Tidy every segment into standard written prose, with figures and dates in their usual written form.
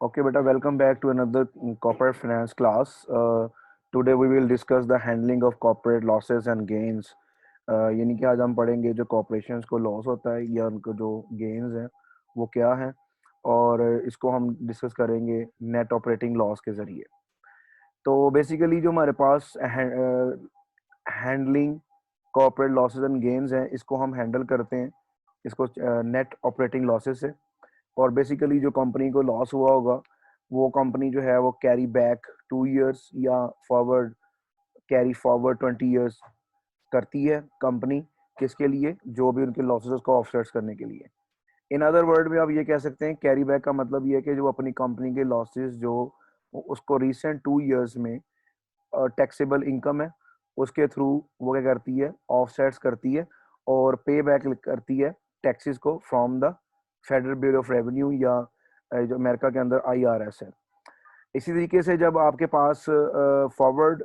Okay, beta, welcome back to another corporate finance class. Today we will discuss the handling of corporate losses and gains. यानी कि आज हम पढ़ेंगे जो corporations को लॉस होता है या उनको जो गेन्स हैं वो क्या हैं, और इसको हम डिस्कस करेंगे नेट ऑपरेटिंग लॉस के ज़रिए। तो बेसिकली जो हमारे पास handling corporate losses and gains हैं, इसको हम हैंडल करते हैं इसको नेट ऑपरेटिंग लॉसेस से। और बेसिकली जो कंपनी को लॉस हुआ होगा वो कंपनी जो है वो कैरी बैक 2 इयर्स या फॉरवर्ड कैरी फॉरवर्ड 20 इयर्स करती है कंपनी। किसके लिए? जो भी उनके लॉसेस उसको ऑफसेट्स करने के लिए। इन अदर वर्ड में आप ये कह सकते हैं कैरी बैक का मतलब ये है कि जो अपनी कंपनी के लॉसेस जो उसको रिसेंट 2 इयर्स में टैक्सेबल इनकम है उसके थ्रू वो क्या करती है, ऑफसेट्स करती है और पे बैक करती है टैक्सेस को from the federal bureau of revenue या जो अमेरिका के अंदर आईआरएस है। इसी तरीके से जब आपके पास फॉरवर्ड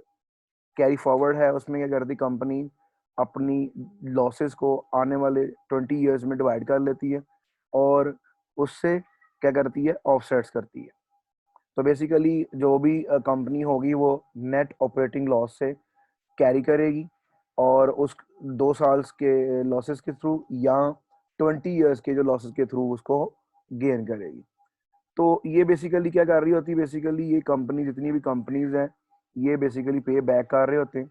कैरी फॉरवर्ड है, उसमें क्या करती कंपनी अपनी लॉसेस को आने वाले 20 इयर्स में डिवाइड कर लेती है और उससे क्या करती है, ऑफसेट्स करती है। तो बेसिकली जो भी कंपनी होगी वो नेट ऑपरेटिंग लॉस से कैरी करेगी और उस 2 साल के लॉसेस के थ्रू या 20 इयर्स के जो लॉसेस के थ्रू उसको गेन करेगी। तो ये बेसिकली क्या कर रही होती है, बेसिकली ये कंपनी जितनी भी कंपनीज हैं ये बेसिकली पे बैक कर रहे होते हैं।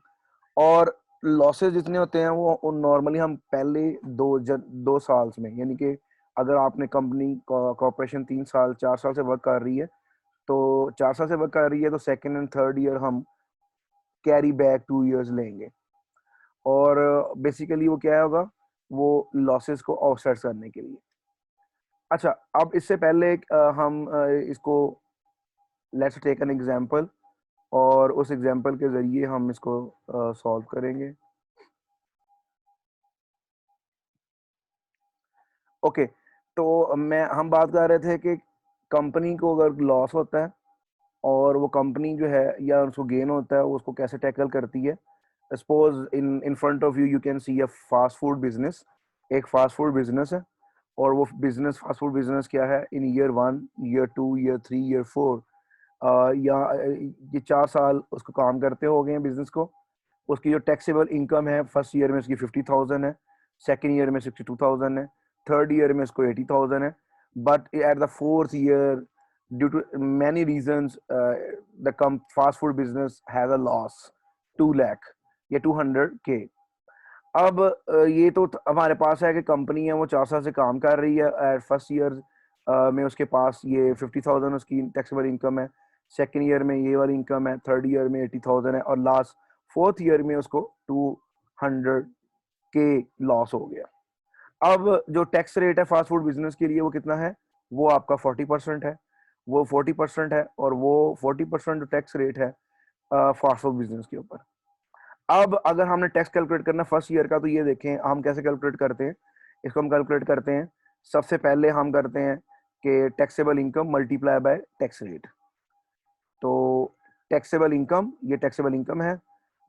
और लॉसेस जितने होते हैं वो नॉर्मली हम पहले 2 साल में, यानी कि अगर आपने कंपनी कॉर्पोरेशन 3 साल 4 साल से वर्क कर रही है, तो 4 साल से वर्क कर रही है तो सेकेंड एंड थर्ड ईयर हम कैरी बैक 2 इयर्स लेंगे। और बेसिकली वो क्या होगा, वो लॉसेस को ऑफसेट करने के लिए। अच्छा, अब इससे पहले हम इसको लेट्स टेक एन एग्जांपल और उस एग्जांपल के जरिए हम इसको सॉल्व करेंगे। ओके, तो हम बात कर रहे थे कि कंपनी को अगर लॉस होता है और वो कंपनी जो है या उसको गेन होता है, वो उसको कैसे टैकल करती है। Suppose in front of you you can see a fast food business. एक फास्ट फूड बिजनेस है और वो बिजनेस फास्ट फूड बिजनेस क्या है, इन ईयर 1 ईयर 2 ईयर 3 ईयर 4 या ये 4 साल उसको काम करते हो गए हैं बिजनेस को। उसकी जो टैक्सेबल इनकम है फर्स्ट ईयर में उसकी 50,000 है, सेकेंड ईयर में 62,000 है, थर्ड ईयर में उसको 80,000 है। But at the fourth year due to many reasons the fast food business has a loss 2 lakh या 200K। अब ये तो हमारे पास है कि कंपनी है वो 4 साल से काम कर रही है। एट फर्स्ट ईयर में उसके पास ये 50,000 उसकी टैक्सेबल इनकम है, सेकेंड ईयर में ये वाली इनकम है, थर्ड ईयर में 80,000 है और लास्ट फोर्थ ईयर में उसको 200K लॉस हो गया। अब जो टैक्स रेट है फास्ट फूड बिजनेस के लिए वो कितना है, वो आपका 40% है। वो 40% है और वो 40% जो टैक्स रेट है फास्ट फूड बिजनेस के ऊपर। अब अगर हमने टैक्स कैलकुलेट करना फर्स्ट ईयर का, तो ये देखें हम कैसे कैलकुलेट करते हैं। इसको हम कैलकुलेट करते हैं, सबसे पहले हम करते हैं कि taxable income multiply by tax rate. तो टैक्सेबल इनकम, ये टैक्सेबल इनकम है,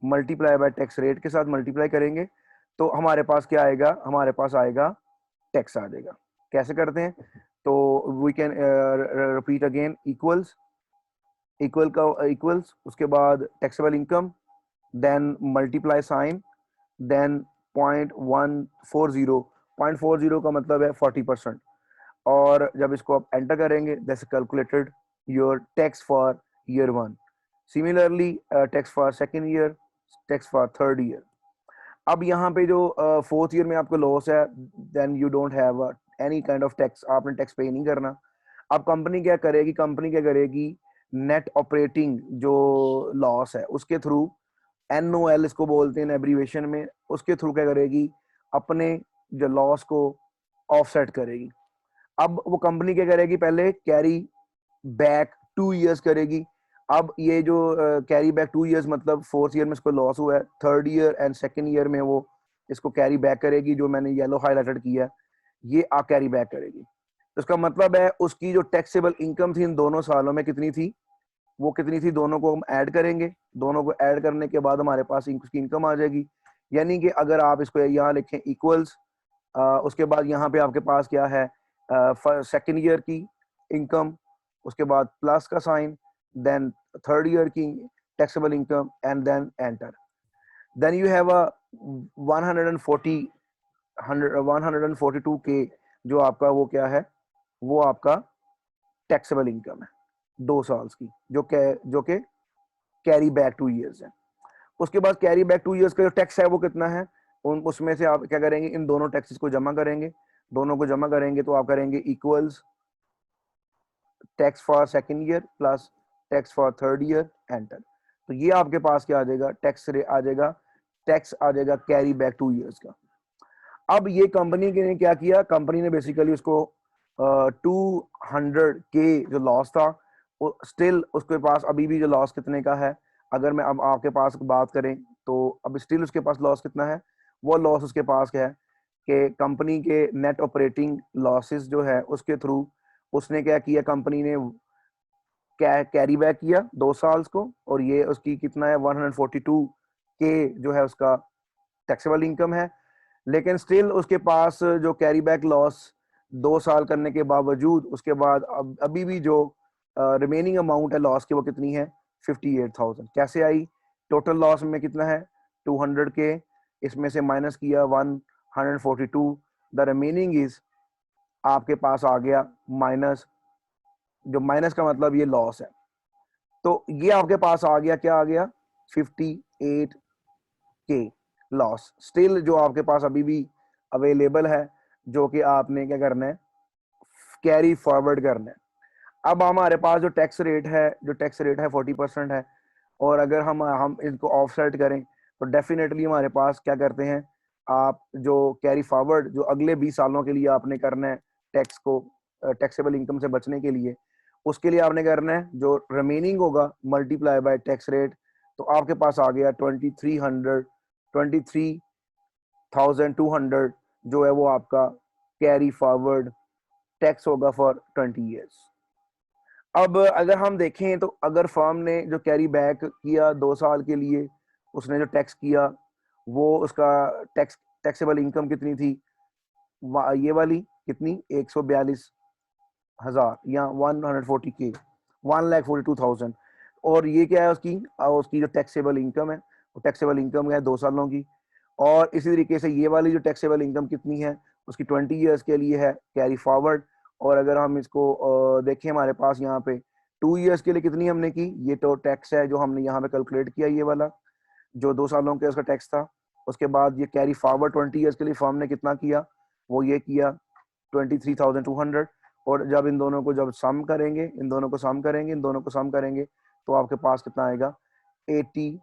मल्टीप्लाई बाय टैक्स रेट के साथ मल्टीप्लाई करेंगे तो हमारे पास क्या आएगा, हमारे पास आएगा टैक्स आ जाएगा। कैसे करते हैं, तो we can repeat again, equals, equal का इक्वल्स, उसके बाद taxable income, then multiply sign, then 0.140। 0.40 का मतलब है 40%। और जब इसको आप एंटर करेंगे, that's calculated your tax for year 1। Similarly tax for second year, tax for third year. अब यहाँ पे जो फोर्थ ईयर में आपको लॉस है, then you don't have any kind of tax, आपने टैक्स पे नहीं करना। अब कंपनी क्या करेगी, कंपनी क्या करेगी, नेट ऑपरेटिंग जो लॉस है उसके थ्रू, NOL इसको बोलते हैं एब्रीवेशन में, उसके थ्रू क्या करेगी, अपने जो लॉस को ऑफसेट करेगी। अब वो कंपनी क्या करेगी, पहले कैरी बैक 2 इयर्स करेगी। अब ये जो कैरी बैक 2 इयर्स मतलब फोर्थ ईयर में इसको लॉस हुआ है, third year and second year में वो इसको कैरी बैक करेगी। जो मैंने येलो हाईलाइटेड किया ये आ कैरी बैक करेगी। तो इसका मतलब है उसकी जो टैक्सेबल इनकम थी इन दोनों सालों में कितनी थी, वो कितनी थी, दोनों को हम ऐड करेंगे। दोनों को ऐड करने के बाद हमारे पास उसकी इनकम आ जाएगी। यानी कि अगर आप इसको यहाँ लिखें इक्वल्स, उसके बाद यहाँ पे आपके पास क्या है, सेकेंड ईयर की इनकम उसके बाद प्लस का साइन, देन थर्ड ईयर की taxable income and then enter. Then you have a 140 142 के जो आपका वो क्या है, वो आपका टैक्सेबल इनकम है 2 साल की, जो के कैरी बैक 2 ईयर्स है। उसके बाद कैरी बैक 2 ईयर्स का जो टैक्स है वो कितना है, उसमें से आप क्या करेंगे, इन दोनों टैक्सेस को जमा करेंगे, दोनों को जमा करेंगे तो आप करेंगे equals tax for second year plus tax for third year, enter. तो ये आपके पास क्या आ जाएगा, टैक्स आ जाएगा कैरी बैक 2 ईयर्स का। अब ये कंपनी ने क्या किया, कंपनी ने बेसिकली उसको 200 के जो लॉस था, स्टिल उसके पास अभी भी जो लॉस कितने का है, अगर मैं अब आपके पास बात करें तो अब स्टिल उसके पास लॉस कितना है, वो लॉस उसके पास क्या है कि कंपनी के नेट ऑपरेटिंग लॉसेस जो है उसके थ्रू उसने क्या किया, कंपनी ने कैरी बैक किया 2 साल को, और ये उसकी कितना है 142 के जो है उसका टैक्सेबल इनकम है। लेकिन स्टिल उसके पास जो कैरी बैक लॉस 2 साल करने के बावजूद उसके बाद अभी भी जो रिमेनिंग अमाउंट है लॉस की वो कितनी है 58,000। कैसे आई, टोटल लॉस में कितना है 200 के, इसमें से माइनस किया 142, द रिमेनिंग इज आपके पास आ गया माइनस, जो माइनस का मतलब ये लॉस है, तो ये आपके पास आ गया, क्या आ गया 58 के लॉस, स्टिल जो आपके पास अभी भी अवेलेबल है, जो कि आपने क्या करना है, कैरी फॉरवर्ड करना है। अब हमारे पास जो टैक्स रेट है, 40% है, और अगर हम इसको ऑफसेट करें तो डेफिनेटली हमारे पास क्या करते हैं, आप जो कैरी फॉरवर्ड जो अगले 20 सालों के लिए आपने करना है टैक्स को, टैक्सेबल इनकम से बचने के लिए, उसके लिए आपने करना है जो रिमेनिंग होगा मल्टीप्लाई बाय टैक्स रेट, तो आपके पास आ गया 23,200 जो है वो आपका कैरी फॉरवर्ड टैक्स होगा फॉर 20 ईयर्स। अब अगर हम देखें तो अगर फर्म ने जो कैरी बैक किया 2 साल के लिए, उसने जो टैक्स किया वो उसका टैक्सेबल इनकम कितनी थी, ये वाली कितनी 142,000 या 140 के, 1,42,000, और ये क्या है उसकी उसकी जो टैक्सेबल इनकम है, वो टैक्सेबल इनकम है 2 सालों की। और इसी तरीके से ये वाली जो टैक्सेबल इनकम कितनी है, उसकी 20 ईयर्स के लिए है कैरी फॉरवर्ड। और अगर हम इसको देखें हमारे पास यहाँ पे 2 ईयर्स के लिए कितनी हमने की, ये तो टैक्स है जो हमने यहाँ पे कैलकुलेट किया, ये वाला जो 2 सालों के उसका टैक्स था। उसके बाद ये कैरी फॉरवर्ड 20 ईयर्स के लिए फर्म ने कितना किया, वो ये किया 23,200। और जब इन दोनों को जब सम करेंगे, तो आपके पास कितना आएगा 80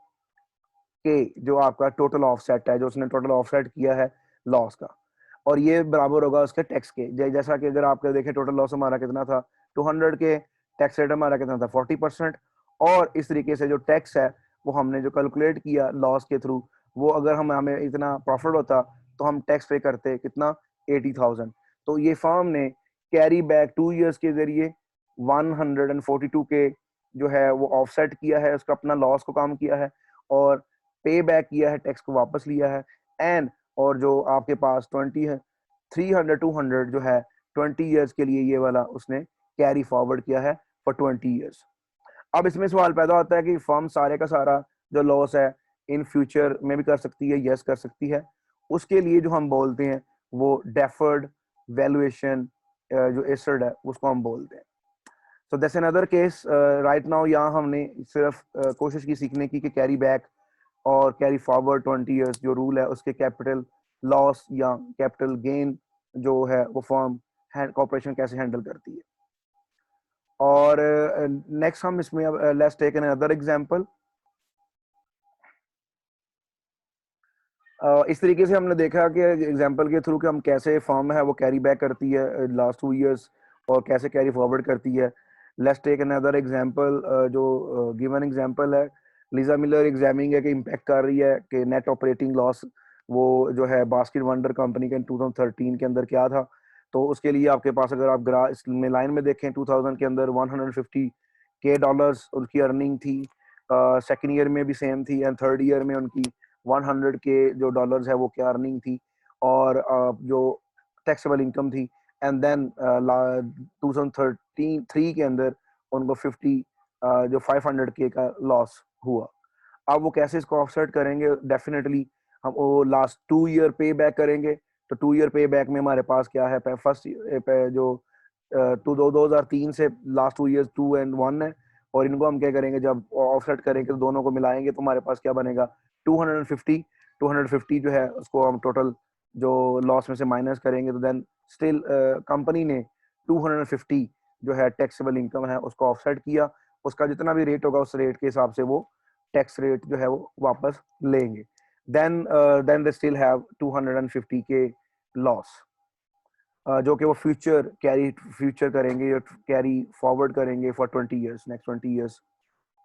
के, जो आपका टोटल ऑफसेट है, जो उसने टोटल ऑफसेट किया है लॉस का, और ये बराबर होगा उसके टैक्स के। जैसा कि अगर आप देखें टोटल लॉस हमारा कितना था 200 के, टैक्स रेट हमारा कितना था 40%, और इस तरीके से जो टैक्स है वो हमने जो कैलकुलेट किया लॉस के थ्रू, वो अगर हमें इतना प्रॉफिट होता तो हम टैक्स पे करते कितना 80,000। तो ये फर्म ने कैरी बैक 2 ईयर्स के जरिए 142 के जो है वो ऑफसेट किया है, उसका अपना लॉस को काम किया है, और पे बैक किया है, टैक्स को वापस लिया है। एंड और जो आपके पास 20 है 200 जो है 20 ईयर्स के लिए ये वाला उसने कैरी फॉरवर्ड किया है फॉर 20 ईयर्स। अब इसमें सवाल पैदा होता है कि फर्म सारे का सारा जो लॉस है इन फ्यूचर में भी कर सकती है, यस कर सकती है। उसके लिए जो हम बोलते हैं वो डेफर्ड वैल्यूएशन जो एसेट है उसको हम बोलते हैं। So that's another case right now. यहाँ हमने सिर्फ कोशिश की सीखने की कि कैरी बैक और कैरी फॉरवर्ड 20 ईयर्स जो रूल है उसके कैपिटल लॉस या कैपिटल गेन जो है वो फर्म कॉर्पोरेशन कैसे हैंडल करती है। और नेक्स्ट हम इसमें let's take another example. इस तरीके से हमने देखा कि एग्जांपल के थ्रू कि हम कैसे फर्म है वो कैरी बैक करती है लास्ट 2 ईयर्स और कैसे कैरी फॉरवर्ड करती है। Let's take another example. जो गिवन एग्जांपल है, लीजा मिलर एग्जामिनिंग है कि इम्पैक्ट कर रही है कि नेट ऑपरेटिंग लॉस वो जो है बास्केट वंडर कंपनी के 2013 के अंदर क्या था। तो उसके लिए आपके पास अगर आप ग्राफ में लाइन में देखें 2000 के अंदर 150 के डॉलर्स उनकी अर्निंग थी, सेकेंड ईयर में भी सेम थी, एंड थर्ड ईयर में उनकी 100 के जो डॉलर्स है वो क्या अर्निंग थी, और जो टैक्सेबल इनकम थी। एंड देन 2013 के अंदर उनको 50 जो 500K का लॉस हुआ। अब वो कैसे इसको ऑफसेट करेंगे? डेफिनेटली हम वो लास्ट 2 ईयर पे बैक करेंगे। तो 2 ईयर पे बैक में हमारे पास क्या है, फर्स्ट जो 2003 से लास्ट 2 ईयर्स 2 और 1 है, और इनको हम क्या करेंगे, जब ऑफसेट करेंगे तो दोनों को मिलाएंगे तो हमारे पास क्या बनेगा, 250। 250 जो है उसको हम टोटल जो लॉस में से माइनस करेंगे, तो देन स्टिल कंपनी ने 250 जो है टैक्सेबल इनकम है उसको ऑफसेट किया। उसका जितना भी रेट होगा उस रेट के हिसाब से वो टैक्स रेट जो है वो वापस लेंगे। Then they still have 250K loss, जो कि वो फ्यूचर करेंगे या कैरी फॉरवर्ड करेंगे for 20 years, next 20 years,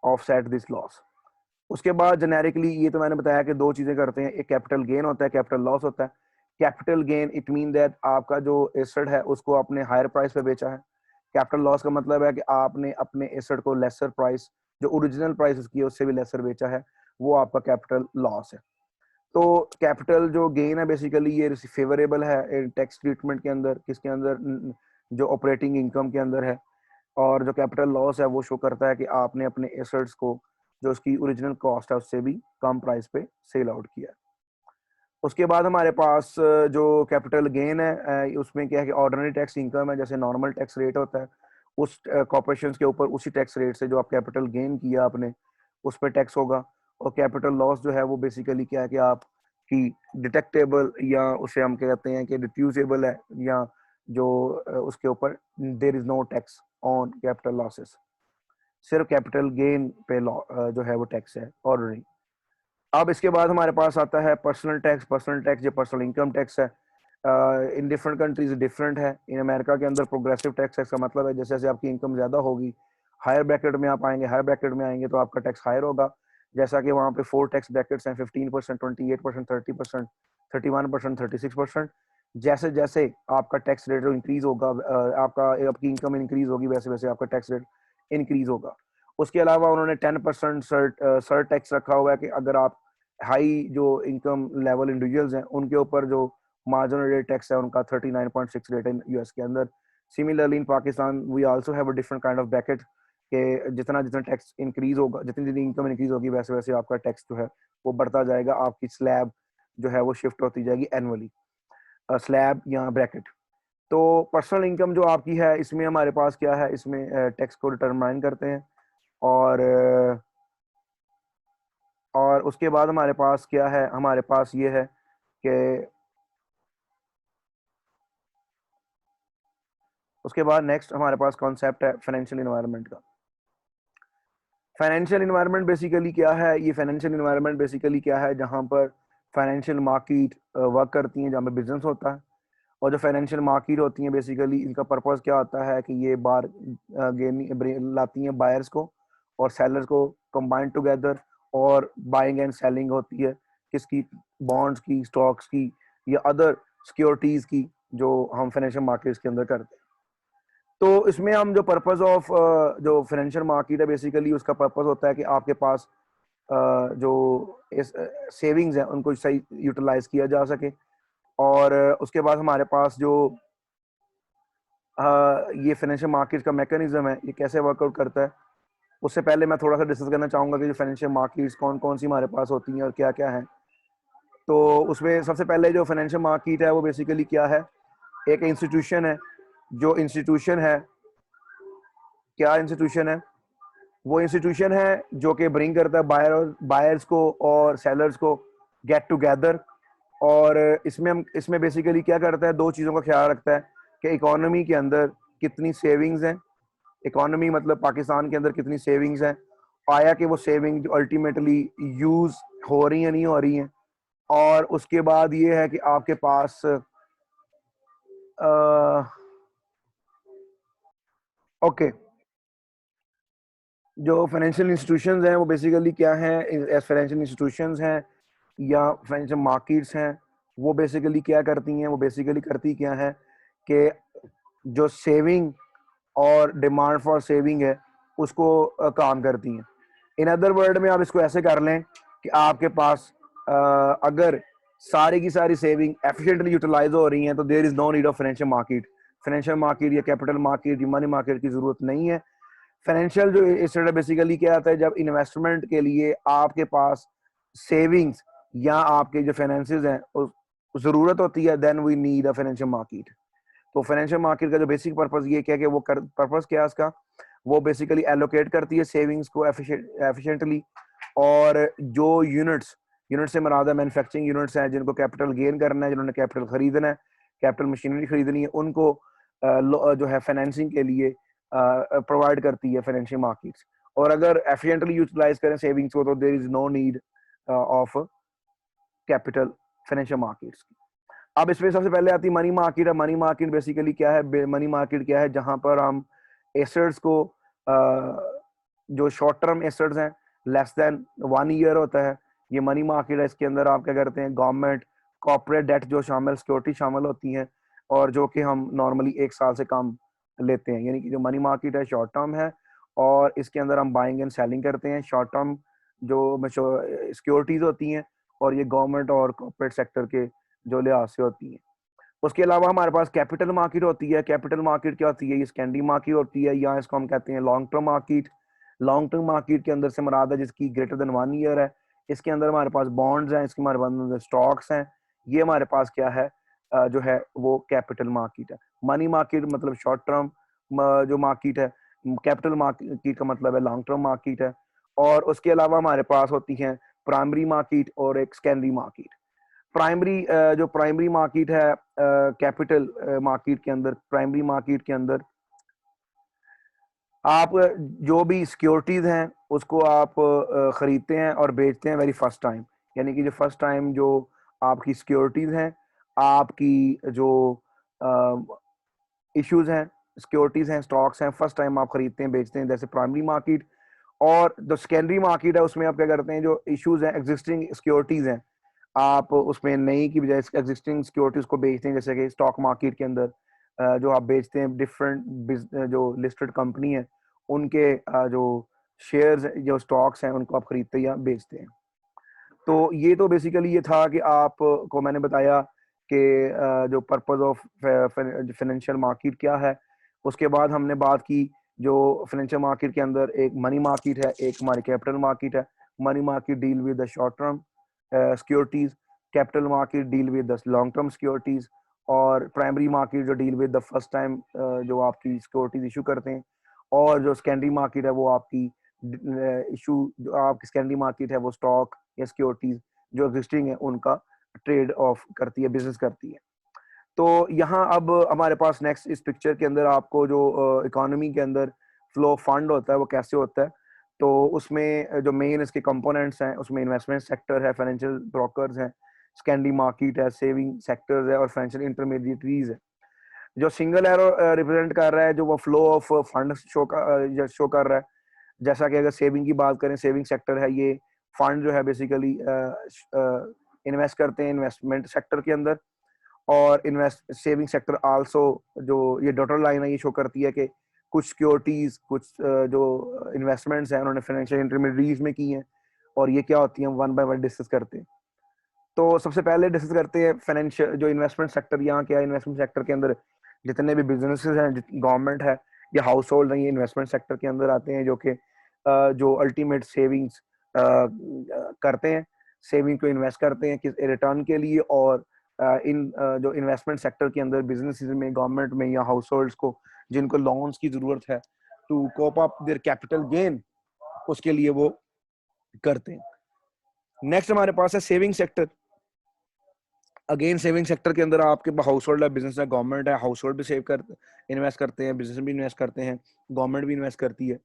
offset this loss. उसके बाद जेनेरिकली ये तो मैंने बताया कि दो चीजें करते हैं, एक कैपिटल गेन होता है, कैपिटल लॉस होता है। Capital gain it mean that आपका जो एसेट है उसको आपने हायर प्राइस पे बेचा है। कैपिटल लॉस का मतलब है कि आपने अपने एसेट को लेसर प्राइस, जो ओरिजिनल प्राइस उसकी है उससे भी लेसर बेचा है, वो आपका कैपिटल लॉस है। तो कैपिटल जो गेन है बेसिकली ये फेवरेबल है टैक्स ट्रीटमेंट के अंदर, किसके अंदर, जो ऑपरेटिंग इनकम के अंदर है। और जो कैपिटल लॉस है वो शो करता है कि आपने अपने एसेट्स को जो उसकी ओरिजिनल कॉस्ट है उससे भी कम प्राइस पे सेल आउट किया। उसके बाद हमारे पास जो कैपिटल गेन है उसमें क्या है कि ऑर्डिनरी टैक्स इनकम है, जैसे नॉर्मल टैक्स रेट होता है उस कॉर्पोरेशन के ऊपर उसी टैक्स रेट से जो आप कैपिटल गेन किया आपने उस पर टैक्स होगा। और कैपिटल लॉस जो है वो बेसिकली क्या है कि आपकी डिटेक्टेबल या उसे हम कहते हैं कि डिफ्यूजेबल है, या जो उसके ऊपर there is no tax on capital losses, सिर्फ कैपिटल गेन पे जो है वो टैक्स है ऑर्डिनरी। अब इसके बाद हमारे पास आता है पर्सनल टैक्स। पर्सनल टैक्स जो पर्सनल इनकम टैक्स है इन डिफरेंट कंट्रीज डिफरेंट है। इन अमेरिका के अंदर प्रोग्रेसिव टैक्स का मतलब है जैसे जैसे आपकी इनकम ज्यादा होगी, हायर ब्रैकेट में आप आएंगे, हायर ब्रैकेट में आएंगे तो आपका टैक्स हायर होगा। जैसा कि वहाँ पे 4 टैक्स ब्रैकेट्स हैं, 15%, 28%, 30%, 31%, 36%। जैसे जैसे आपका टैक्स रेट इंक्रीज होगा, आपकी इनकम इंक्रीज होगी, वैसे वैसे आपका टैक्स रेट इंक्रीज होगा। उसके अलावा उन्होंने 10% सर टैक्स रखा हुआ है कि अगर आप हाई जो इनकम लेवल इंडिविजुअल्स हैं उनके ऊपर जो मार्जिनल रेट टैक्स है उनका 39.6 रेट है यूएस के अंदर। Similarly in Pakistan we also have a different kind of bracket के जितना जितना टैक्स इंक्रीज होगा, जितनी जितनी इनकम इंक्रीज होगी वैसे वैसे आपका टैक्स जो है वो बढ़ता जाएगा। आपकी स्लैब जो है वो शिफ्ट होती जाएगी एनुअली, स्लैब या ब्रैकेट। तो पर्सनल इनकम जो आपकी है इसमें हमारे पास क्या है, इसमें टैक्स को डिटरमाइन करते हैं। और और उसके बाद हमारे पास क्या है, हमारे पास ये है कि उसके बाद नेक्स्ट हमारे पास कॉन्सेप्ट है फाइनेंशियल इन्वायरमेंट का। फाइनेंशियल इन्वायरमेंट बेसिकली क्या है, ये फाइनेंशियल इन्वायरमेंट बेसिकली क्या है जहाँ पर फाइनेंशियल मार्केट वर्क करती हैं, जहाँ पर बिजनेस होता है। और जो फाइनेंशियल मार्केट होती हैं बेसिकली इनका पर्पस क्या होता है कि ये बार गेन लाती हैं बायर्स को और सेलर्स को कंबाइन टुगेदर, और बाइंग एंड सेलिंग होती है किसकी, बॉन्ड्स की, स्टॉक्स की या अदर सिक्योरिटीज की, जो हम फाइनेंशियल मार्केट्स के अंदर करते हैं। तो इसमें हम जो पर्पस ऑफ जो फाइनेंशियल मार्केट है बेसिकली उसका पर्पस होता है कि आपके पास जो इस सेविंग्स हैं उनको सही यूटिलाइज किया जा सके। और उसके बाद हमारे पास जो ये फाइनेंशियल मार्केट का मैकेनिज्म है ये कैसे वर्कआउट करता है, उससे पहले मैं थोड़ा सा डिस्कस करना चाहूंगा कि जो फाइनेंशियल मार्केट्स कौन कौन सी हमारे पास होती हैं और क्या क्या है। तो उसमें सबसे पहले जो फाइनेंशियल मार्केट है वो बेसिकली क्या है, एक इंस्टीट्यूशन है। जो इंस्टीट्यूशन है, क्या इंस्टीट्यूशन है, वो इंस्टीट्यूशन है जो कि ब्रिंग करता है बायर्स को और सेलर्स को गेट टुगेदर। और इसमें बेसिकली क्या करता है, दो चीज़ों का ख्याल रखता है कि इकोनॉमी के अंदर कितनी सेविंग्स हैं, इकोनॉमी मतलब पाकिस्तान के अंदर कितनी सेविंग्स हैं, आया कि वो सेविंग अल्टीमेटली यूज हो रही है नहीं हो रही हैं। और उसके बाद ये है कि आपके पास ओके जो फाइनेंशियल इंस्टीट्यूशंस हैं वो बेसिकली क्या हैं, फाइनेंशियल इंस्टीट्यूशंस हैं या फाइनेंशियल मार्केट्स हैं, वो बेसिकली क्या करती हैं, वो बेसिकली करती क्या है कि जो सेविंग और डिमांड फॉर सेविंग है उसको काम करती हैं। इन अदर वर्ड में आप इसको ऐसे कर लें कि आपके पास अगर सारी की सारी सेविंग एफिशिएंटली यूटिलाइज हो रही हैं तो there is no need of financial market. Financial market या कैपिटल मार्केट या मनी मार्केट की जरूरत नहीं है। फाइनेंशियल जो एसेट बेसिकली क्या आता है, जब इन्वेस्टमेंट के लिए आपके पास सेविंग्स या आपके जो फाइनेंसेस हैं जरूरत होती है, then we need a financial market. तो फाइनेंशियल मार्केट का जो बेसिक पर्पस ये क्या है कि वो पर्पस क्या है इसका, वो बेसिकली एलोकेट करती है सेविंग्स को एफिशिएंटली, और जो यूनिट्स, यूनिट से मुराद है मैन्युफैक्चरिंग यूनिट्स हैं जिनको कैपिटल गेन करना है, जिन्होंने कैपिटल खरीदना है, कैपिटल मशीनरी खरीदनी है, उनको जो है फाइनेंसिंग के लिए प्रोवाइड करती है फाइनेंशियल मार्केट्स। और अगर एफिशिएंटली यूटिलाइज करें सेविंग्स को तो there is no need of capital financial markets. अब इसमें सबसे पहले आती है मनी मार्केट है। मनी मार्केट बेसिकली क्या है, मनी मार्केट क्या है, जहां पर हम एसेट्स को जो शॉर्ट टर्म एसेट्स हैं लेस देन 1 ईयर होता है, ये मनी मार्केट है। इसके अंदर आप क्या करते हैं, गवर्नमेंट कॉर्पोरेट डेट जो शामिल, सिक्योरिटी शामिल होती हैं, और जो कि हम नॉर्मली 1 साल से कम लेते हैं, यानी कि जो मनी मार्केट है शॉर्ट टर्म है, और इसके अंदर हम बाइंग एंड सेलिंग करते हैं। शॉर्ट टर्म जो सिक्योरिटीज होती हैं, और ये गवर्नमेंट और कॉर्पोरेट सेक्टर के जो लिहाज से होती है। उसके अलावा हमारे पास कैपिटल मार्केट होती है। कैपिटल मार्केट क्या होती है, ये सेकेंडरी मार्केट होती है, या इसको हम कहते हैं long term market. Long term market के अंदर से मुराद है जिसकी ग्रेटर देन 1 ईयर है। इसके अंदर हमारे पास बॉन्ड्स हैं, इसके हमारे पास स्टॉक्स हैं। ये हमारे पास क्या है, जो है वो कैपिटल मार्केट है। मनी मार्केट मतलब शॉर्ट टर्म जो मार्केट है, कैपिटल मार्केट का मतलब है लॉन्ग टर्म मार्केट है। और उसके अलावा हमारे पास होती है प्राइमरी मार्केट और एक सेकेंडरी मार्केट। प्राइमरी जो प्राइमरी मार्केट है कैपिटल मार्केट के अंदर, प्राइमरी मार्केट के अंदर आप जो भी सिक्योरिटीज हैं उसको आप खरीदते हैं और बेचते हैं वेरी फर्स्ट टाइम, यानी कि जो फर्स्ट टाइम जो आपकी सिक्योरिटीज हैं, आपकी जो इश्यूज हैं, सिक्योरिटीज हैं, स्टॉक्स हैं, फर्स्ट टाइम आप खरीदते हैं बेचते हैं, जैसे प्राइमरी मार्केट। और जो सेकेंडरी मार्केट है उसमें आप क्या करते हैं, जो इश्यूज हैं, एग्जिस्टिंग सिक्योरिटीज हैं, आप उसमें नई की बजाय एग्जिस्टिंग सिक्योरिटीज को बेचते हैं। जैसे कि स्टॉक मार्केट के अंदर जो आप बेचते हैं डिफरेंट जो लिस्टेड कंपनी है उनके जो शेयर्स जो स्टॉक्स हैं उनको आप खरीदते या बेचते हैं। तो ये तो बेसिकली ये था कि आपको मैंने बताया कि जो पर्पस ऑफ फाइनेंशियल मार्केट क्या है। उसके बाद हमने बात की जो फाइनेंशियल मार्केट के अंदर एक मनी मार्केट है, एक हमारी कैपिटल मार्केट है। Money market deal with the short term securities, capital market deal with the long term securities, और प्राइमरी मार्केट जो deal with the first time जो आपकी सिक्योरिटीज इशू करते हैं, और जो सेकेंडरी मार्केट है वो आपकी इशू, जो आपकी सेकेंडरी मार्केट है वो स्टॉक या सिक्योरिटीज जो एग्जिस्टिंग है उनका ट्रेड ऑफ करती है, बिजनेस करती है। तो यहाँ अब हमारे पास नेक्स्ट इस पिक्चर के अंदर आपको जो इकोनॉमी के अंदर फ्लो फंड होता है वो कैसे होता है, तो उसमें जो मेन इसके कंपोनेंट्स हैं उसमें इन्वेस्टमेंट सेक्टर है, फाइनेंशियल ब्रोकर्स हैं, सेकेंडरी मार्केट है, सेविंग सेक्टर्स है, और फाइनेंशियल इंटरमीडिएटरीज है। जो सिंगल एरो रिप्रेजेंट कर रहा है जो वो फ्लो ऑफ फंड शो कर रहा है। जैसा कि अगर सेविंग की बात करें, सेविंग सेक्टर है, ये फंड जो है बेसिकली इन्वेस्ट करते हैं इन्वेस्टमेंट सेक्टर के अंदर। और इन्वेस्ट सेविंग सेक्टर आल्सो, जो ये डॉटर लाइन है ये शो करती है कि कुछ सिक्योरिटीज, कुछ जो इन्वेस्टमेंट्स हैं उन्होंने फाइनेंशियल इंटरमीडिएटरीज में की हैं, और ये क्या होती हैं वन बाय वन डिस्कस करते हैं। तो सबसे पहले डिस्कस करते हैं फाइनेंशियल जो इन्वेस्टमेंट सेक्टर। यहाँ क्या है, इन्वेस्टमेंट सेक्टर के अंदर जितने भी बिजनेसेस हैं, गवर्नमेंट है या हाउस होल्ड है, ये इन्वेस्टमेंट सेक्टर के अंदर आते हैं, जो कि जो अल्टीमेट सेविंग्स करते हैं, सेविंग को इन्वेस्ट करते हैं किस रिटर्न के लिए। और इन जो इन्वेस्टमेंट सेक्टर के अंदर बिजनेसेस में, गवर्नमेंट में या हाउस होल्ड्स को जिनको लोन्स की जरूरत है to cope up their capital gain, उसके लिए वो करते हैं। नेक्स्ट हमारे पास है saving sector. Again saving sector के अंदर आपके हाउस होल्ड है, बिजनेस है, गवर्नमेंट है, हाउस होल्ड भी सेव कर इन्वेस्ट करते हैं, बिजनेस भी इन्वेस्ट करते हैं, गवर्नमेंट भी इन्वेस्ट करती है।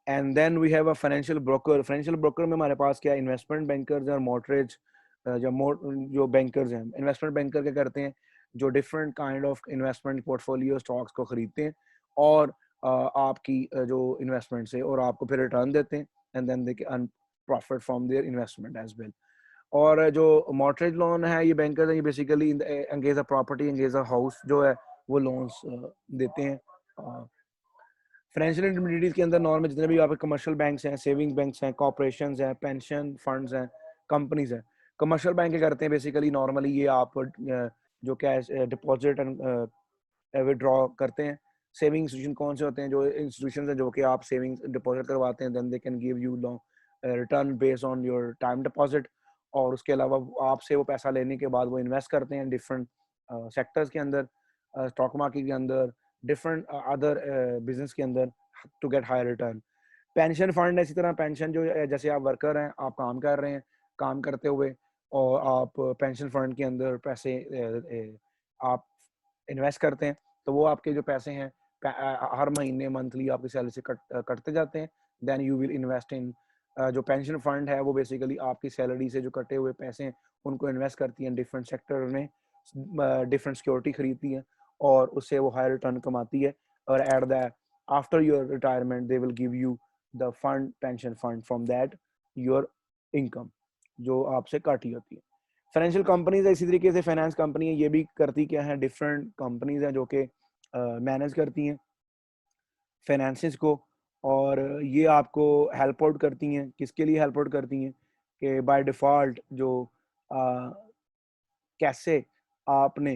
And then we have a financial broker. Financial broker में हमारे पास क्या है, इन्वेस्टमेंट बैंकर्स और मोटरेज जो बैंकर्स हैं। इन्वेस्टमेंट बैंकर क्या करते हैं, जो different kind of investment portfolio stocks को खरीदते हैं और आपकी जो इन्वेस्टमेंट से और आपको फिर रिटर्न देते हैं, and then they can profit from their investment as well. और जो मॉर्टगेज लोन है, ये बैंकर्स हैं, ये basically engage a property, engage a house जो है वो लोन्स देते हैं। फाइनेंशियल इंटरमीडिएट के अंदर नॉर्मल जितने भी आपके कमर्शियल बैंक्स हैं, सेविंग्स बैंक्स हैं, कॉर्पोरेशंस हैं, पेंशन फंड्स हैं, कंपनीज हैं। कमर्शियल बैंक करते हैं बेसिकली नॉर्मली ये आप जो कैश डिपॉजिट एंड विड्रॉ करते हैं, सेविंग इंस्टीट्यूशन कौन से होते हैं? जो इंस्टीट्यूशन है जो कि आप सेविंग्स डिपॉजिट करवाते हैं, then they can give you long return based on your time deposit. और उसके अलावा आपसे वो पैसा लेने के बाद वो इन्वेस्ट करते हैं डिफरेंट सेक्टर्स के अंदर, स्टॉक मार्केट के अंदर, डिफरेंट अदर बिजनेस के अंदर, to get higher return. Pension fund इसी तरह, पेंशन जो जैसे आप वर्कर हैं, आप काम कर रहे हैं, काम करते हुए और आप पेंशन फंड के अंदर पैसे आप इन्वेस्ट करते हैं, तो वो आपके जो पैसे हैं हर महीने मंथली आपकी सैलरी से कटते जाते हैं। Then you will invest in, जो पेंशन फंड है वो बेसिकली आपकी सैलरी से जो कटे हुए पैसे हैं उनको इन्वेस्ट करती हैं डिफरेंट सेक्टर में, डिफरेंट सिक्योरिटी खरीदती है और उससे वो हायर रिटर्न कमाती है। और at the after your retirement they will give you the fund, pension fund from that your income जो आपसे काटी होती है। फाइनेंशियल कंपनीज इसी तरीके से, फाइनेंस कंपनी है ये भी करती क्या है, डिफरेंट कंपनीज हैं जो कि मैनेज करती हैं फाइनेंसिस को, और ये आपको हेल्प आउट करती हैं। किसके लिए हेल्प आउट करती हैं? कि बाय डिफ़ॉल्ट जो कैसे आपने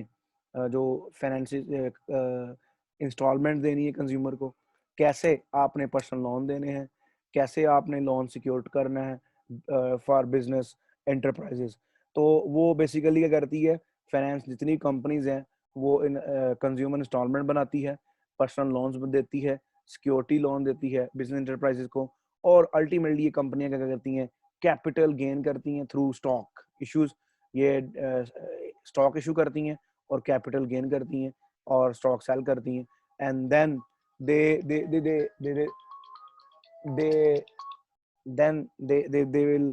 जो फाइनेंसिस इंस्टॉलमेंट देनी है कंज्यूमर को, कैसे आपने पर्सनल लोन देने हैं, कैसे आपने लोन सिक्योर करना है फॉर बिजनेस एंटरप्राइजेस। तो वो बेसिकली क्या करती है, फाइनेंस जितनी कंपनीज हैं वो इन कंज्यूमर इंस्टॉलमेंट बनाती है, पर्सनल लोन्स देती है, सिक्योरिटी लोन देती है बिजनेस एंटरप्राइजेस को, और अल्टीमेटली ये कंपनियां क्या करती हैं, कैपिटल गेन करती हैं थ्रू स्टॉक इश्यूज। ये स्टॉक इशू करती हैं और कैपिटल गेन करती हैं और स्टॉक सेल करती हैं, and then they they they they they they then they will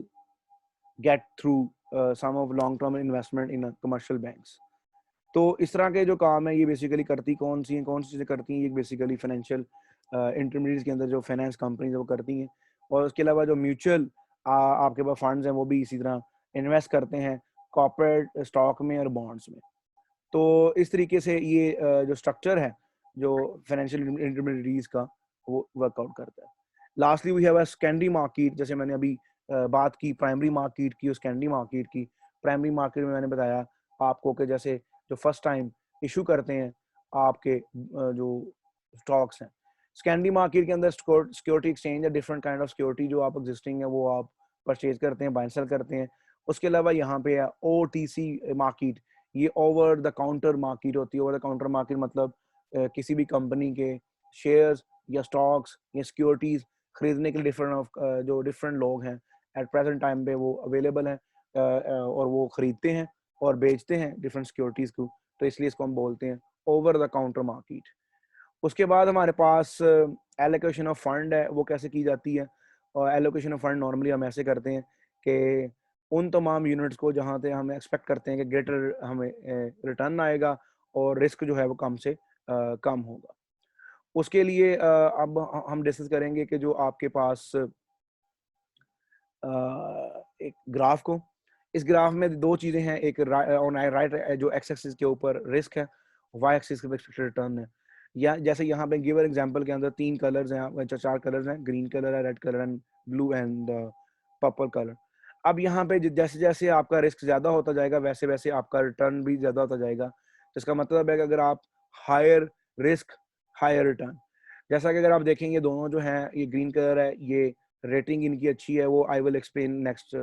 get through some of long term investment in commercial banks। तो इस तरह के जो काम है ये बेसिकली करती कौन सी हैं, कौन सी चीज़ें करती हैं, ये बेसिकली फाइनेंशियल इंटरमीडिएट के अंदर जो फाइनेंस कंपनीज है वो करती हैं। और उसके अलावा जो म्यूचुअल आपके पास फंड्स हैं वो भी इसी तरह इन्वेस्ट करते हैं कॉर्पोरेट स्टॉक में और बॉन्ड्स में। तो इस तरीके से ये जो स्ट्रक्चर है जो फाइनेंशियल इंटरमीडिएट्स का वो वर्कआउट करता है। Lastly we have a secondary market, जैसे मैंने अभी बात की प्राइमरी मार्केट की और सेकेंडरी मार्केट की। प्राइमरी मार्केट में मैंने बताया आपको कि जैसे जो फर्स्ट टाइम इशू करते हैं आपके जो स्टॉक्स हैं। सेकेंडरी मार्केट के अंदर सिक्योरिटी एक्सचेंज है, डिफरेंट काइंड ऑफ सिक्योरिटी जो आप एग्जिस्टिंग है वो आप परचेज करते हैं, बाय सेल करते हैं। उसके अलावा यहाँ पे है OTC मार्केट, ये ओवर द काउंटर मार्केट होती है। ओवर द काउंटर मार्केट मतलब किसी भी कंपनी के शेयर्स या स्टॉक्स या सिक्योरिटीज खरीदने के लिए जो डिफरेंट लोग हैं एट प्रेजेंट टाइम पे वो अवेलेबल हैं और वो खरीदते हैं और बेचते हैं डिफरेंट सिक्योरिटीज को, तो इसलिए इसको हम बोलते हैं ओवर द काउंटर मार्केट। उसके बाद हमारे पास एलोकेशन ऑफ फंड है, वो कैसे की जाती है? और एलोकेशन ऑफ फंड नॉर्मली हम ऐसे करते हैं कि उन तमाम यूनिट्स को जहाँ से हम एक्सपेक्ट करते हैं कि ग्रेटर हमें रिटर्न आएगा और रिस्क जो है वो कम से कम होगा। उसके लिए अब हम डिस्कस करेंगे कि जो आपके पास एक ग्राफ को, इस ग्राफ में दो चीजें हैं, एक राइट जो एक्स एक्सिस के ऊपर रिस्क है, वाई एक्सिस के ऊपर एक्सपेक्टेड रिटर्न है। या जैसे यहाँ पे गिवन एग्जांपल के अंदर तीन कलर्स हैं, चार कलर्स हैं, ग्रीन कलर है, red colour and blue and purple colour. अब यहाँ पे जैसे जैसे आपका रिस्क ज्यादा होता जाएगा वैसे वैसे आपका रिटर्न भी ज्यादा होता जाएगा। इसका मतलब है कि अगर आप हायर रिस्क हायर रिटर्न, जैसा कि अगर आप देखेंगे दोनों जो है, ये ग्रीन कलर है, ये रेटिंग इनकी अच्छी है, वो आई विल एक्सप्लेन नेक्स्ट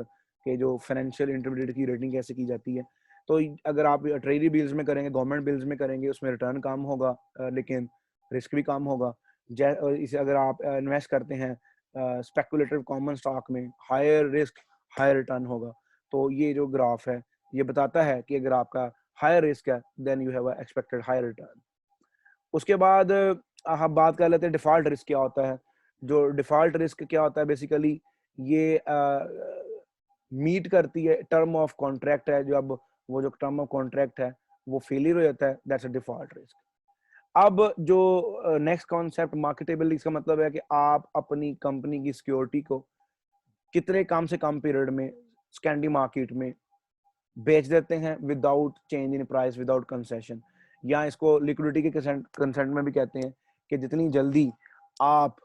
के जो फाइनेंशियल इंटरमीडिएट की रेटिंग कैसे की जाती है। तो अगर आप ट्रेजरी बिल्स में करेंगे, गवर्नमेंट बिल्स में करेंगे, उसमें रिटर्न कम होगा लेकिन रिस्क भी कम होगा। इसे अगर आप इन्वेस्ट करते हैं स्पेकुलेटिव कॉमन स्टॉक में, हायर रिस्क हायर रिटर्न होगा। तो ये जो ग्राफ है ये बताता है कि अगर आपका हायर रिस्क है then you have expected higher return. उसके बाद हम बात कर लेते हैं डिफॉल्ट रिस्क क्या होता है। जो डिफॉल्ट रिस्क क्या होता है, बेसिकली ये मीट करती है टर्म ऑफ कॉन्ट्रैक्ट है, जो अब वो जो टर्म ऑफ कॉन्ट्रैक्ट है वो फेलियर हो जाता है, दैट्स अ डिफॉल्ट रिस्क। अब जो नेक्स्ट कॉन्सेप्ट मार्केटेबिलिटी, इसका मतलब है कि आप अपनी कंपनी की सिक्योरिटी को कितने कम से कम पीरियड में सेकेंडरी मार्केट में बेच देते हैं without change in price, without concession, या इसको लिक्विडिटी के कंसेंट में भी कहते हैं कि जितनी जल्दी आप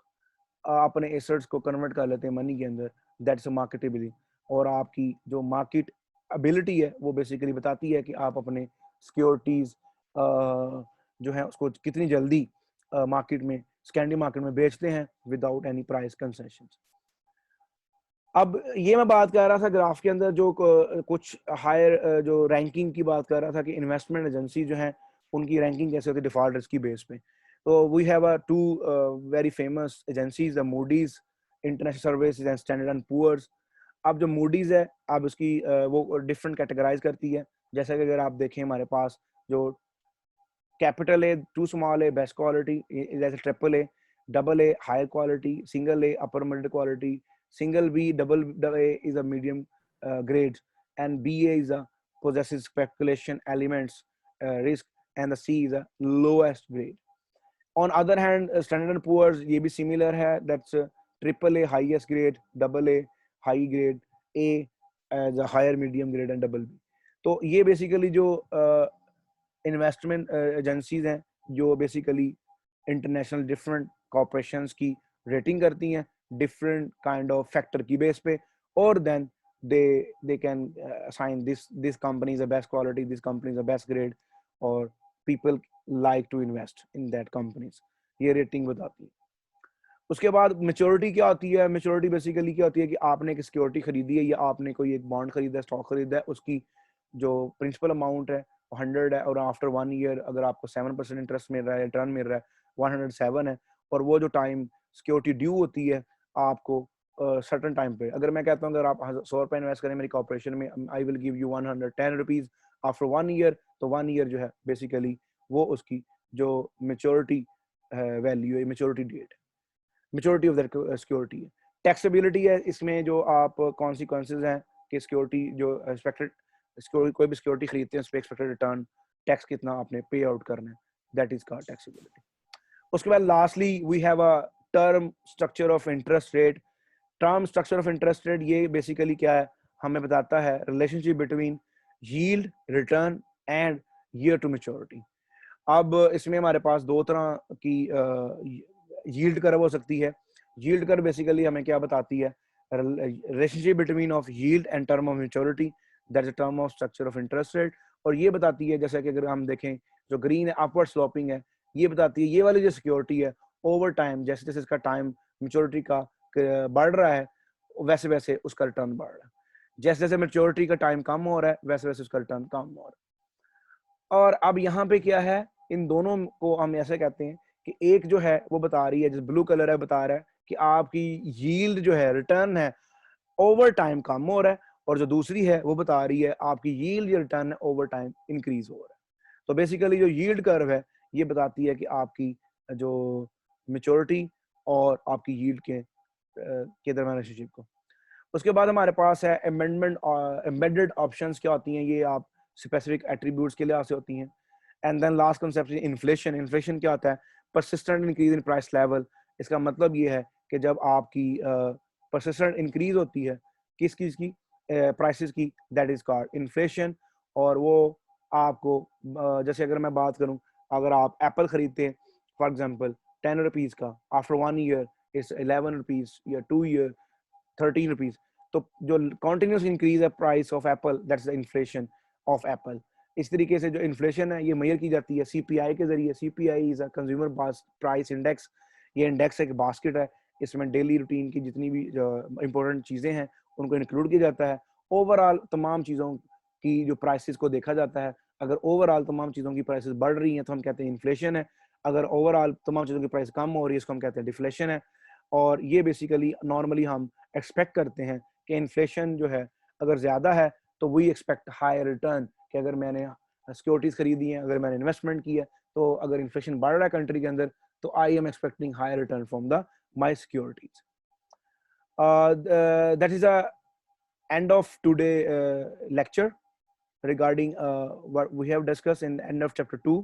अपने एसेट्स को कन्वर्ट कर लेते हैं मनी के अंदर, दैट्स मार्केटेबिलिटी। और आपकी जो मार्केट एबिलिटी है वो बेसिकली बताती है कि आप अपने सिक्योरिटीज जो है उसको कितनी जल्दी मार्केट में, सेकेंडरी मार्केट में बेचते हैं विदाउट एनी प्राइस कंसेशन। अब ये मैं बात कर रहा था ग्राफ के अंदर जो कुछ हायर जो रैंकिंग की बात कर रहा था कि इन्वेस्टमेंट एजेंसी जो है उनकी रैंकिंग कैसे होती है डिफॉल्ट रिस्क की बेस पे। तो we have two very famous agencies, the Moody's international services and Standard and Poor's. अब जो मूडीज है, अब उसकी वो डिफरेंट कैटेगराइज करती है। जैसे कि अगर आप देखें हमारे पास जो capital A, to small A best quality, जैसे triple A, double A higher quality, single A upper middle quality, single B, double A is a medium grade, and BA is a possesses speculation elements risk, and the C is a lowest grade. On other hand, Standard and Poor's ये भी similar है, that's triple A highest grade, double A high grade, A as a higher medium grade and double B. तो ये basically जो investment agencies हैं जो basically international different corporations की rating करती हैं डिफरेंट काइंड ऑफ फैक्टर की बेस पे, और then they can assign this company is the best quality, this company is the best grade, और people like to invest in that companies। ये rating बताती है। उसके बाद मेच्योरिटी क्या होती है? मेच्योरिटी बेसिकली क्या होती है कि आपने एक सिक्योरिटी खरीदी है या आपने कोई एक बॉन्ड खरीदा है, स्टॉक खरीदा है, उसकी जो प्रिंसिपल अमाउंट है 100 है, और आफ्टर 1 ईयर अगर आपको 7% इंटरेस्ट मिल रहा है, रिटर्न मिल रहा है 107 है, और वो जो टाइम सिक्योरिटी ड्यू होती है आपको सर्टन टाइम पे, अगर मैं कहता हूँ अगर आप 100 रुपये इन्वेस्ट करें मेरी कॉर्पोरेशन में, I will give you 110 rupees after 1 year, तो 1 ईयर जो है बेसिकली वो उसकी जो मेच्योरिटी वैल्यू है, maturity date, maturity of that security है। टैक्सेबिलिटी है, इसमें जो आप कॉन्सिक्वेंसेज हैं कि सिक्योरिटी जो एक्सपेक्टेड कोई भी सिक्योरिटी खरीदते हैं उस पर एक्सपेक्टेड रिटर्न टैक्स कितना आपने पे आउट करना है, दैट इज कॉल्ड टैक्सेबिलिटी। उसके बाद lastly we have a term structure of interest rate. Term structure of interest rate ये बेसिकली क्या है, हमें बताता है relationship between yield, return and year to maturity. अब इसमें हमारे पास दो तरह की यील्ड कर्व हो सकती है। यील्ड कर्व बेसिकली हमें क्या बताती है, relationship between of yield and term of maturity, that's a term of structure of interest rate. और ये बताती है, जैसा कि अगर हम देखें जो ग्रीन है अपवर्ड स्लोपिंग है, ये बताती है ये वाली जो सिक्योरिटी है ओवर टाइम जैसे जैसे इसका टाइम मेच्योरिटी का बढ़ रहा है वैसे वैसे उसका रिटर्न बढ़ रहा है, जैसे जैसे मेच्योरिटी का टाइम कम हो रहा है वैसे वैसे उसका रिटर्न कम हो रहा है। और अब यहाँ पे क्या है, इन दोनों को हम ऐसे कहते हैं कि एक जो है वो बता रही है, जिस ब्लू कलर है बता रहा है कि आपकी यील्ड जो है, रिटर्न है, ओवर टाइम कम हो रहा है, और जो दूसरी है वो बता रही है आपकी यील्ड या रिटर्न है ओवर टाइम इंक्रीज हो रहा है। तो बेसिकली जो यील्ड कर्व है ये बताती है कि आपकी जो मेच्योरिटी और आपकी यील्ड के दरमियान रिलेशनशिप को। उसके बाद हमारे पास है अमेंडमेंट और एम्बेडेड ऑप्शंस क्या होती हैं, ये आप स्पेसिफिक एट्रीब्यूट्स के लिहाज से होती हैं। And then last concept inflation. Inflation क्या होता है? Persistent increase in price level. इसका मतलब ये है कि जब आपकी परसिस्टेंट इंक्रीज होती है किस चीज की, प्राइसेस की, दैट इज कॉल्ड इन्फ्लेशन। और वो आपको जैसे अगर मैं बात करूं, अगर आप एप्पल खरीदते हैं फॉर एग्जांपल 10 रुपीज का, आफ्टर 1 ईयर इट्स 11 रुपीज, या 2 ईयर 13 रुपीज। तो जो कॉन्टिन्यूस इंक्रीज है price of Apple, that's the inflation of Apple. इस तरीके से जो इन्फ्लेशन है ये मेजर की जाती है सीपीआई के जरिए। CPI is a consumer price index. ये इंडेक्स एक बास्केट है, इसमें डेली रूटीन की जितनी भी इंपॉर्टेंट चीजें हैं उनको इंक्लूड किया जाता है। ओवरऑल तमाम चीजों की जो प्राइसेस को देखा जाता है, अगर ओवरऑल तमाम चीजों की प्राइसेस बढ़ रही हैं तो हम कहते हैं इन्फ्लेशन है, अगर ओवरऑल तमाम चीजों की प्राइस कम हो रही है इसको हम कहते हैं डिफ्लेशन है। और ये बेसिकली नॉर्मली हम एक्सपेक्ट करते हैं कि इन्फ्लेशन जो है अगर ज्यादा है तो वी एक्सपेक्ट हाई रिटर्न, कि अगर मैंने सिक्योरिटीज खरीदी हैं, अगर मैंने इन्वेस्टमेंट की है, तो अगर इन्फ्लेशन बढ़ रहा है कंट्री के अंदर तो I am expecting high return from the my securities. That is a end of today lecture regarding what we have discussed in the end of chapter 2.